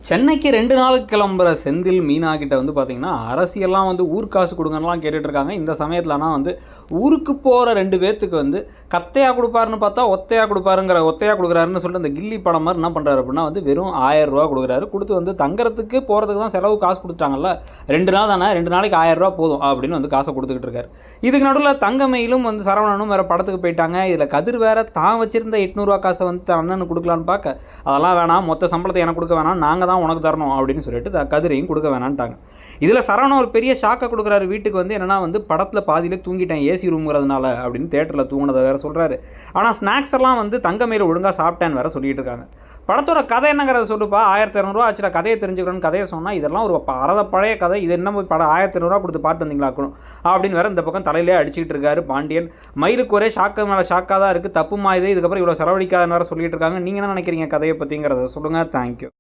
சென்னைக்கு 2 நாளுக்கு கிளம்புற செந்தில் மீனா கிட்ட வந்து பார்த்தீங்கன்னா, அரசியல்லாம் வந்து ஊர் காசு குடுங்கன்னுலாம் கேட்டுட்ருக்காங்க. இந்த சமயத்தில் ஆனா வந்து ஊருக்கு போற 2 பேத்துக்கு வந்து கத்தையா குடுப்பாருன்னு பார்த்தா, ஒத்தையா குடுக்குறாருன்னு சொல்லிட்டு அந்த கில்லி படம் மாரி என்ன பண்றாரு அப்படின்னா வந்து வெறும் ரூ. 1000 குடுக்குறாரு. குடுத்து வந்து தங்கறதுக்கு, போறதுக்கு தான் செலவு காசு குடுத்துட்டாங்கல்ல. 2 நாள் தானே, 2 நாளைக்கு ரூ. 1000 போதும் அப்படின்னு வந்து காசை குடுத்துக்கிட்டு இருக்காரு. இதுக்கு நடுவுல தங்கமயிலும் வந்து சரவணனும் வேற படத்துக்கு போயிட்டாங்க. இதில கதிர் வேற தான் வச்சிருந்த ரூ. 800 காசை வந்து தன் அண்ணனுக்கு குடுக்கலான்னு பார்க்க, அதெல்லாம் வேணாம், மொத்த சம்பளத்தை எனக்கு குடுக்க வேணாம், நாங்க தான் உனக்கு தரணும் அப்படின்னு சொல்லிட்டு கதிரையும் கொடுக்க வேணான்ட்டாங்க. இதில் சரவணன் ஒரு பெரிய ஷாக்கை கொடுக்குறாரு வீட்டுக்கு வந்து. என்னன்னா வந்து படத்தில் பாதியிலே தூங்கிட்டேன் ஏசி ரூம்ங்கிறதுனால அப்படின்னு தேட்டரில் தூங்கினதை வேற சொல்கிறாரு. ஆனால் ஸ்நாக்ஸ் எல்லாம் வந்து தங்கமயில ஒழுங்காக சாப்பிட்டேன்னு வேற சொல்லிட்டு இருக்காங்க. படத்தோட கதை என்னங்கிறத சொல்லுப்பா, 1200 ஆச்சுல கதையை தெரிஞ்சுக்கணும்னு கதையை சொன்னால், இதெல்லாம் ஒரு பழைய கதை, இது என்ன படம் 1200 கொடுத்து பாட்டு வந்தீங்களாக்கணும் அப்படின்னு வேற இந்த பக்கம் தலையிலே அடிச்சுக்கிட்டு இருக்காரு பாண்டியன். மயிலுக்கு ஒரே ஷாக்கு மேலே ஷாக்காக தான் இருக்குது, தப்புமா இது, இதுக்கப்புறம் இவ்வளோ செலவழிக்காதன்னு வேற சொல்லிட்டு இருக்காங்க. நீங்கள் என்ன நினைக்கிறீங்க கதையை பற்றிங்கிறத சொல்லுங்கள். தேங்க்யூ.